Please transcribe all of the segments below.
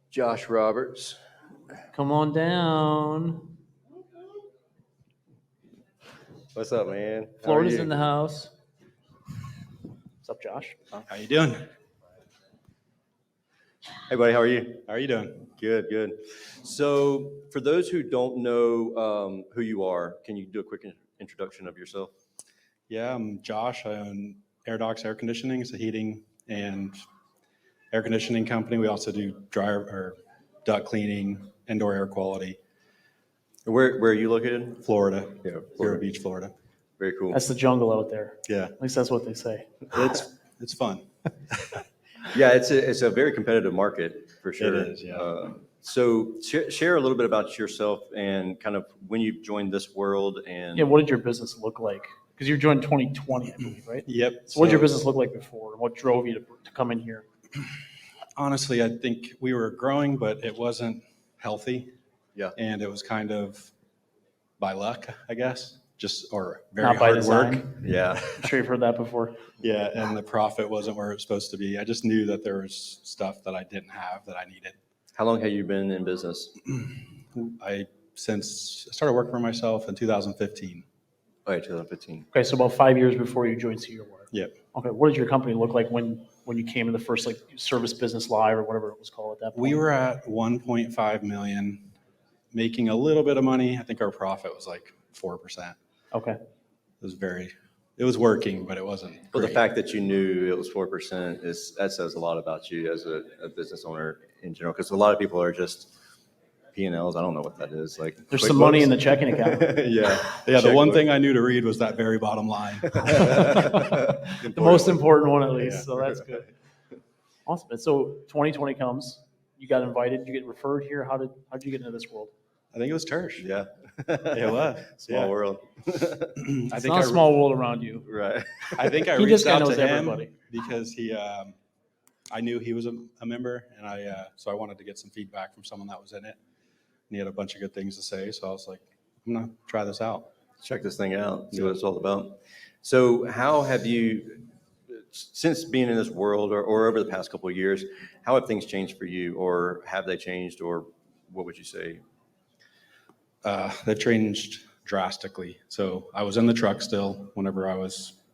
Josh Roberts. Come on down. What's up, man? How are Florida's you? in the house. What's up, Josh? How you doing? Hey, buddy, how are you? How are you doing? Good. So, for those who don't know who you are, can you do a quick introduction of yourself? Yeah, I'm Josh. I own Airdocs Air Conditioning. It's a heating and air conditioning company. We also do dryer or duct cleaning, indoor air quality. Where are you located? Florida, Yeah, Vero Florida. Beach, Florida. Very cool. That's the jungle out there. Yeah, At least that's what they say. it's fun. Yeah, it's a very competitive market for sure. It is, yeah. So, share a little bit about yourself and kind of when you joined this world and Yeah, what did your business look like? Because you joined 2020, I believe, right? Yep. So what did your business look like before? What drove you to come in here? Honestly, I think we were growing, but it wasn't healthy. Yeah. And it was kind of by luck, I guess, or very Not by hard design. work. Yeah. I'm sure you've heard that before. Yeah, and the profit wasn't where it was supposed to be. I just knew that there was stuff that I didn't have that I needed. How long have you been in business? Since I started working for myself in 2015. Oh, yeah, 2015. Okay, so about 5 years before you joined Cedar Water. Yep. Okay, what did your company look like when you came in the first like service business live or whatever it was called at that point? We were at 1.5 million, making a little bit of money. I think our profit was like 4%. Okay. It was working, but it wasn't. Well, the great. fact that you knew it was 4% that says a lot about you as a business owner in general, because a lot of people are just P&Ls. I don't know what that is. Like There's some money in the checking account. Yeah. The one thing I knew to read was that very bottom line. The most important one at least, Yeah. so that's good. Awesome. And so 2020 comes, you got invited, you get referred here. How'd you get into this world? I think it was Tersh. Yeah. It was. Small Yeah. world. I It's think not a small world around you. Right. I think I He just reached out knows to him everybody. because I knew he was a member, and so I wanted to get some feedback from someone that was in it. And he had a bunch of good things to say, so I was like, I'm gonna try this out. Check this thing out. See what it's all about. So, how have you, since being in this world, or over the past couple of years, how have things changed for you, or have they changed, or what would you say? That changed drastically. So I was in the truck still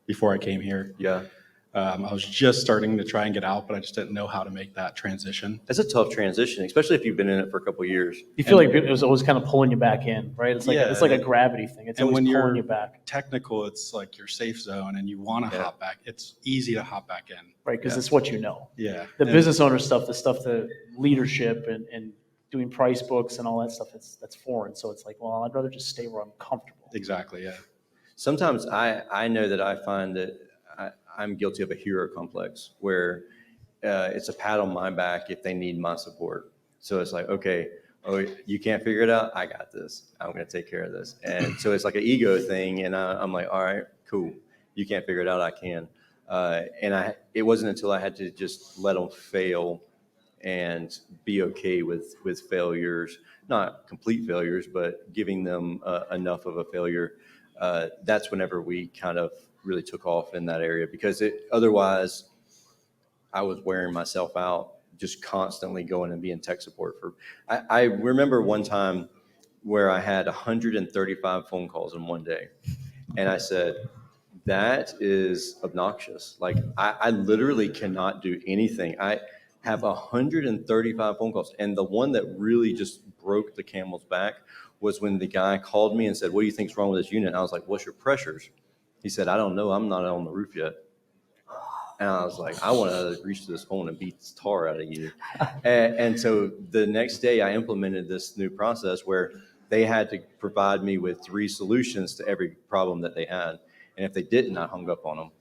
before I came here. Yeah. I was just starting to try and get out, but I just didn't know how to make that transition. It's a tough transition, especially if you've been in it for a couple of years. You feel like it was always kind of pulling you back in, right? It's like Yeah. it's like a gravity thing. It's And always when pulling you're you back, technical, it's like your safe zone and you want to Yeah. hop back. It's easy to hop back in. right? Because Yeah. it's what you know. Yeah. The And- business owner stuff, the leadership and doing price books and all that stuff, that's foreign. So it's like, well, I'd rather just stay where I'm comfortable. Exactly. Yeah. Sometimes I know that I find that I'm guilty of a hero complex where it's a pat on my back if they need my support. So it's like, okay, oh, you can't figure it out? I got this. I'm going to take care of this. And so it's like an ego thing. And I'm like, all right, cool. You can't figure it out. I can. It wasn't until I had to just let them fail and be okay with failures, not complete failures, but giving them enough of a failure. That's whenever we kind of really took off in that area, because otherwise I was wearing myself out just constantly going and being tech support I remember one time where I had 135 phone calls in one day, and I said, that is obnoxious. Like I literally cannot do anything. I have 135 phone calls. And the one that really just broke the camel's back was when the guy called me and said, what do you think's wrong with this unit? And I was like, what's your pressures? He said, I don't know. I'm not on the roof yet. And I was like, I want to reach to this phone and beat this tar out of you. And so the next day I implemented this new process where they had to provide me with 3 solutions to every problem that they had. And if they didn't, I hung up on them.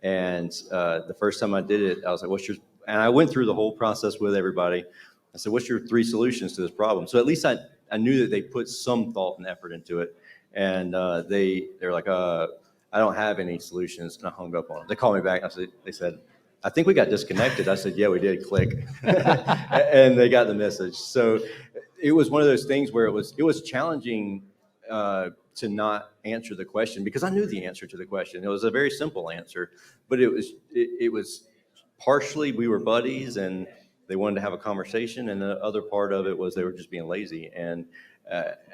And the first time I did it, I was like, and I went through the whole process with everybody. I said, what's your 3 solutions to this problem? So at least I knew that they put some thought and effort into it. And they're like, I don't have any solutions. And I hung up on them. They called me back. They said, I think we got disconnected. I said, yeah, we did. Click. And they got the message. So it was one of those things where it was challenging to not answer the question, because I knew the answer to the question. It was a very simple answer, but it was partially we were buddies, and they wanted to have a conversation, and the other part of it was they were just being lazy. And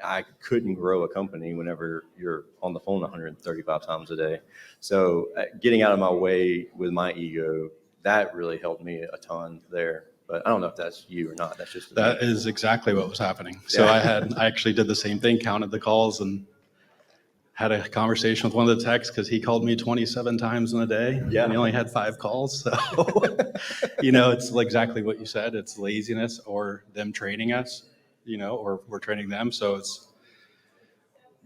I couldn't grow a company whenever you're on the phone 135 times a day. So getting out of my way with my ego, that really helped me a ton there. But I don't know if that's you or not. That's just That is exactly what was happening. So Yeah. I actually did the same thing, counted the calls and had a conversation with one of the techs because he called me 27 times in a day. Yeah. And he only had 5 calls. So, it's exactly what you said. It's laziness or them training us, or we're training them. So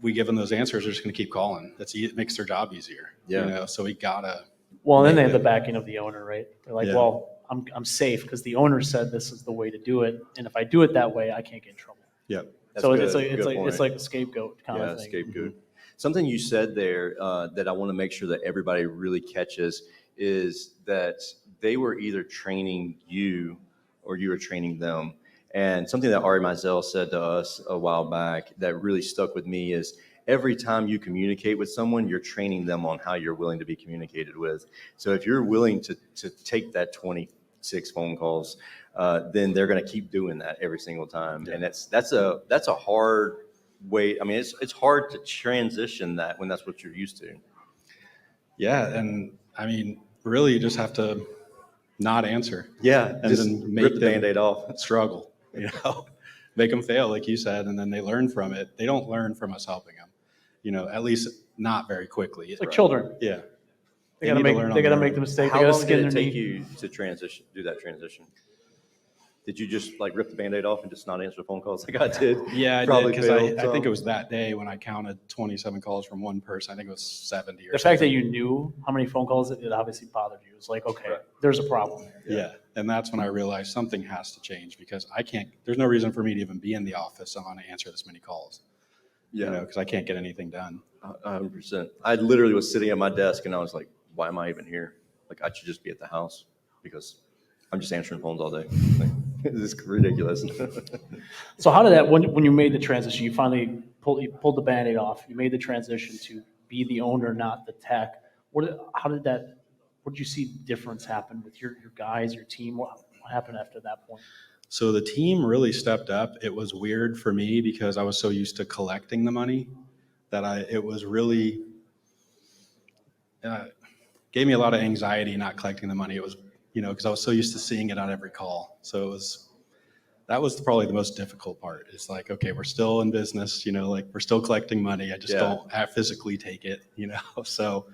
we give them those answers. They're just going to keep calling. It makes their job easier. Yeah. So we gotta. Well, then they have the backing of the owner, right? They're like, Yeah. well, I'm safe because the owner said this is the way to do it, and if I do it that way, I can't get in trouble. Yep. That's So good. it's Good like point. a scapegoat kind Yeah, of thing. scapegoat. Something you said there that I want to make sure that everybody really catches is that they were either training you or you were training them. And something that Ari Mizell said to us a while back that really stuck with me is every time you communicate with someone, you're training them on how you're willing to be communicated with. So if you're willing to take that 26 phone calls, then they're going to keep doing that every single time. Yeah. And that's a hard way. I mean, it's hard to transition that when that's what you're used to. Yeah. And I mean, really you just have to not answer. Yeah, And just then make rip the them Band-Aid off. struggle, make them fail, like you said, and then they learn from it. They don't learn from us helping them, at least not very quickly. It's like children. Yeah. They gotta need to learn on make their the own. mistake. How They gotta long skin did their it take knee. you to do that transition? Did you just like rip the Band-Aid off and just not answer phone calls like I did? Yeah, I did, Probably because failed I think some. it was that day when I counted 27 calls from one person. I think it was 70 or The something. fact that you knew how many phone calls it obviously bothered you. It's like, okay, Right. there's a problem. Yeah. And that's when I realized something has to change because there's no reason for me to even be in the office. I want to answer this many calls, because I can't get anything done. 100%. I literally was sitting at my desk and I was like, why am I even here? Like, I should just be at the house because I'm just answering phones all day. Like, this is ridiculous. So how did that, when you made the transition, you finally pulled the Band-Aid off, you made the transition to be the owner, not the tech. What did you see difference happen with your guys, your team? What happened after that point? So the team really stepped up. It was weird for me because I was so used to collecting the money that it was really, gave me a lot of anxiety not collecting the money. It was, because I was so used to seeing it on every call. So that was probably the most difficult part. It's like, okay, we're still in business, like we're still collecting money. I just don't physically take it, So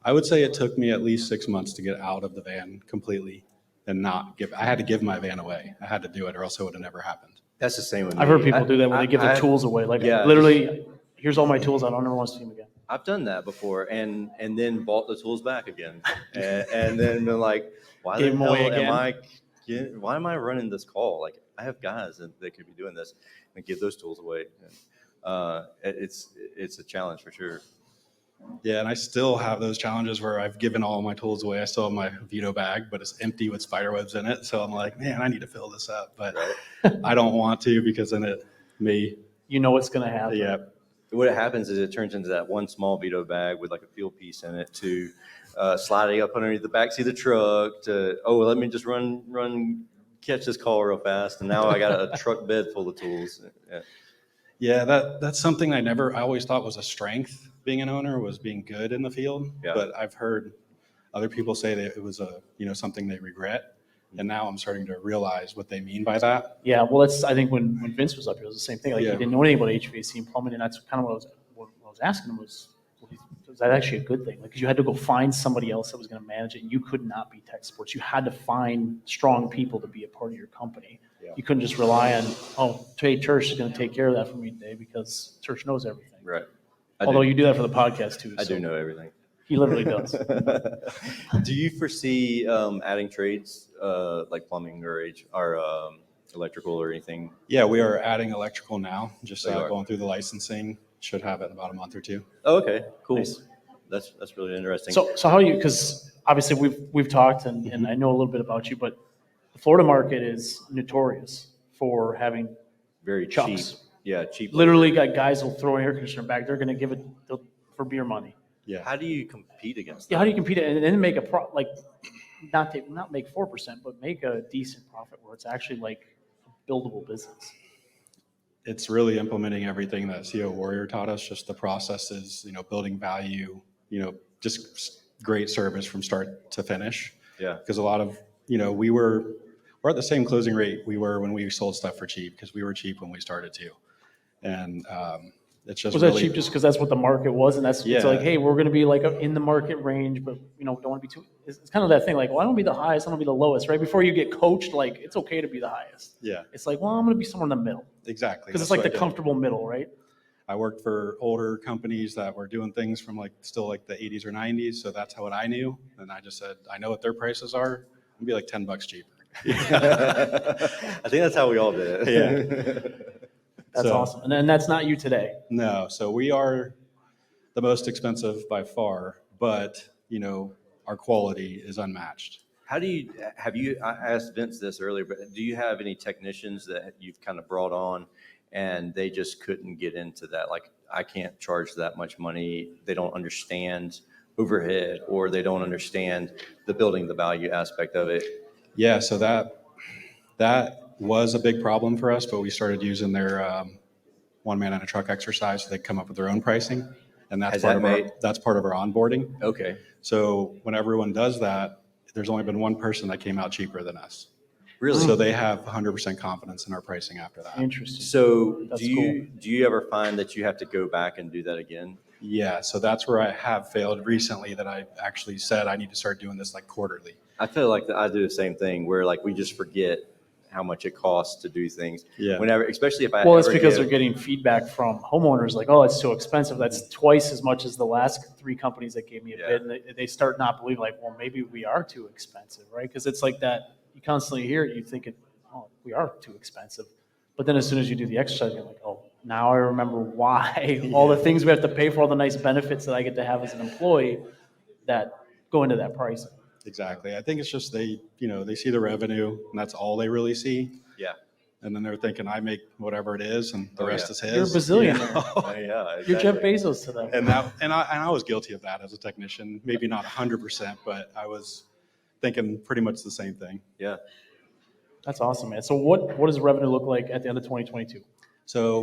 I would say it took me at least 6 months to get out of the van completely and I had to give my van away. I had to do it or else it would have never happened. That's the same with me. I've heard people do that when they give their tools away. Like, literally, here's all my tools. I don't ever want to see them again. I've done that before and then bought the tools back again. And then been like, why Gave the them hell away why am I running this call? Like, I have guys that could be doing this and give those tools away. It's a challenge for sure. Yeah, and I still have those challenges where I've given all my tools away. I still have my Vito bag, but it's empty with spider webs in it. So I'm like, man, I need to fill this up. But I don't want to because then it may. You know what's going to happen. Yeah. What happens is it turns into that one small Vito bag with like a fuel piece in it to sliding up underneath the backseat of the truck to, let me just run, catch this call real fast. And now I got a truck bed full of tools. Yeah, that's something I always thought was a strength. Being an owner was being good in the field, but I've heard other people say that it was something they regret, and now I'm starting to realize what they mean by that. Yeah, well, I think when Vince was up here, it was the same thing. Like, he didn't know anything about HVAC and plumbing, and that's kind of what I was asking him was that actually a good thing? Like, because you had to go find somebody else that was going to manage it, and you could not be tech sports. You had to find strong people to be a part of your company. Yeah. You couldn't just rely on, hey, Church is going to take care of that for me today because Church knows everything. Right. Although you do that for the podcast too. I so do know everything. He literally does. Do you foresee adding trades like plumbing or electrical or anything? Yeah, we are adding electrical now, just You are. going through the licensing. Should have it in about a month or two. Oh, okay, cool. Nice. That's really interesting. So how because obviously we've talked and I know a little bit about you, but the Florida market is notorious for having very chucks. cheap. Yeah, cheap. Literally got guys will throw an air conditioner back. They're going to give it for beer money. Yeah. How do you compete against that? Yeah, how do you compete and then make not make 4%, but make a decent profit where it's actually like a buildable business? It's really implementing everything that CEO Warrior taught us, just the processes, building value, just great service from start to finish. Yeah. Because a lot of, we're at the same closing rate we were when we sold stuff for cheap, because we were cheap when we started too. And it's just Was that really cheap just because that's what the market was, and it's Yeah. like, hey, we're going to be like in the market range, but don't want to be too. It's kind of that thing, like, well, I don't want to be the highest, I don't want to be the lowest, right? Before you get coached, like it's okay to be the highest. Yeah, It's like, well, I'm going to be somewhere in the middle exactly. because it's That's like what the I did. comfortable middle, right? I worked for older companies that were doing things from still the 80s or 90s. So that's what I knew. And I just said, I know what their prices are. It'll be like $10 cheaper. I think that's how we all did it. Yeah. That's So- awesome. And then that's not you today. No. So we are the most expensive by far, but our quality is unmatched. How do you, I asked Vince this earlier, but do you have any technicians that you've kind of brought on and they just couldn't get into that? Like, I can't charge that much money. They don't understand overhead, or they don't understand the building the value aspect of it. Yeah. So that was a big problem for us, but we started using their one man in a truck exercise. So they come up with their own pricing. And that's that's part of our onboarding. Okay. So when everyone does that, there's only been one person that came out cheaper than us. Really? So they have 100% confidence in our pricing after that. Interesting. So That's do you ever find that you have to go back and do that again? Yeah, so that's where I have failed recently, that I actually said I need to start doing this quarterly. I feel like I do the same thing where we just forget how much it costs to do things. Yeah. Whenever, especially if I Well, it's ever because give- they're getting feedback from homeowners like, oh, it's so expensive. That's twice as much as the last 3 companies that gave me a bid. And they start not believing, like, well, maybe we are too expensive, right? Because it's like that. You constantly hear it. You think, we are too expensive. But then as soon as you do the exercise, you're like, oh, now I remember why. All the things we have to pay for, all the nice benefits that I get to have as an employee that go into that pricing. Exactly. I think it's just they see the revenue, and that's all they really see. Yeah. And then they're thinking, I make whatever it is, and the rest is his. You're a bazillionaire. Yeah, You're Jeff exactly. Bezos to them. And I was guilty of that as a technician. Maybe not 100%, but I was thinking pretty much the same thing. Yeah. That's awesome, man. So what does revenue look like at the end of 2022? So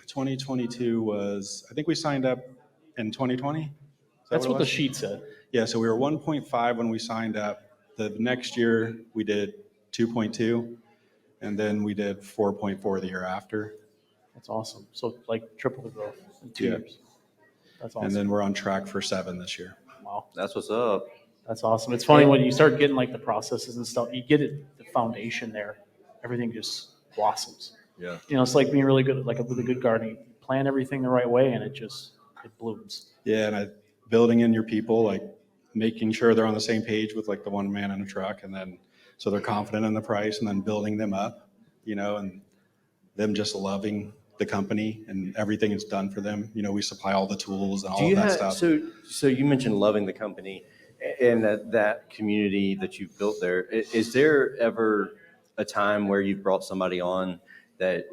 2022 was, I think we signed up in 2020. That's what it the was? sheet said. Yeah, so we were 1.5 when we signed up. The next year we did 2.2, and then we did 4.4 the year after. That's awesome. So triple the growth in 2 Yeah. years. That's awesome. And then we're on track for 7 this year. Wow. That's what's up. That's awesome. It's funny when you start getting the processes and stuff, you get it, the foundation there, everything just blossoms. Yeah. It's like being really good at a really good gardening. You plant everything the right way and it blooms. Yeah, and building in your people, making sure they're on the same page with the one man in a truck, and then so they're confident in the price, and then building them up, and them just loving the company and everything is done for them. We supply all the tools and all of that stuff. So you mentioned loving the company and that community that you've built there. Is there ever a time where you brought somebody on that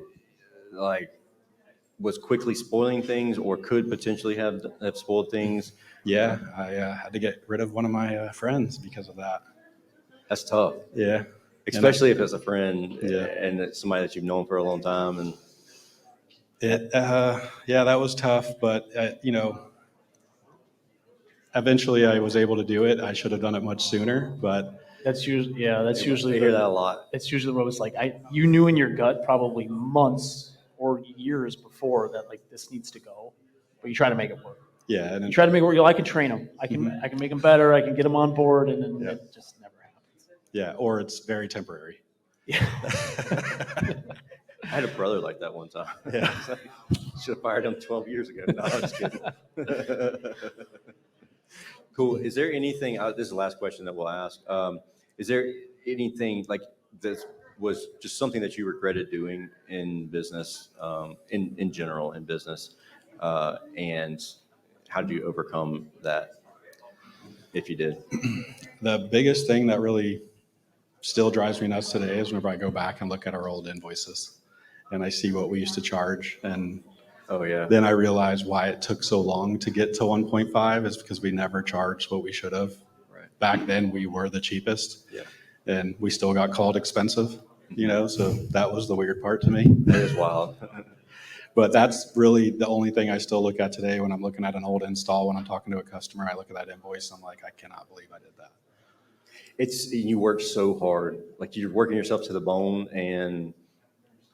was quickly spoiling things or could potentially have spoiled things? Yeah, I had to get rid of one of my friends because of that. That's tough, Yeah. especially if it's a friend Yeah. and it's somebody that you've known for a long time. And that was tough, but eventually I was able to do it. I should have done it much sooner, but That's usually, I hear that a lot. It's usually what it's like. You knew in your gut probably months or years before that this needs to go, but you try to make it work. yeah, and You try to make it work. I can train them. I can make them better. I can get them on board, and then it just never happens. yeah, or it's very temporary. Yeah. I had a brother like that one time. Yeah. Should have fired him 12 years ago. No, I'm just kidding. Cool. Is there anything, this is the last question that we'll ask. Is there anything that was just something that you regretted doing in business, in general in business? And how did you overcome that, if you did? The biggest thing that really still drives me nuts today is whenever I go back and look at our old invoices and I see what we used to charge, and Oh, yeah. then I realize why it took so long to get to 1.5 is because we never charged what we should have. Right. back then we were the cheapest. Yeah. And we still got called expensive, so that was the weird part to me. That is wild. But that's really the only thing I still look at today when I'm looking at an old install. When I'm talking to a customer, I look at that invoice. I'm like, I cannot believe I did that. You work so hard, like you're working yourself to the bone and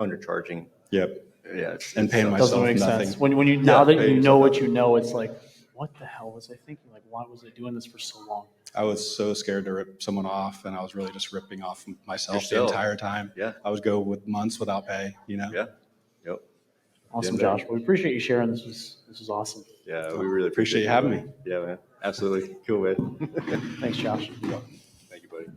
undercharging. Yep. Yeah. And paying Doesn't myself make nothing. sense. When you, now that pay you know yourself what you know, it's like, what the hell was I thinking? Like, why was I doing this for so long? I was so scared to rip someone off, and I was really just ripping off myself Yourself. the entire time. Yeah. I would go with months without pay, Yeah. Yep. Awesome, Getting there. Josh. We appreciate you sharing. This was awesome. Yeah. We really Appreciate you having me. Yeah, man. Absolutely. Cool, man. Thanks, Josh. You're welcome.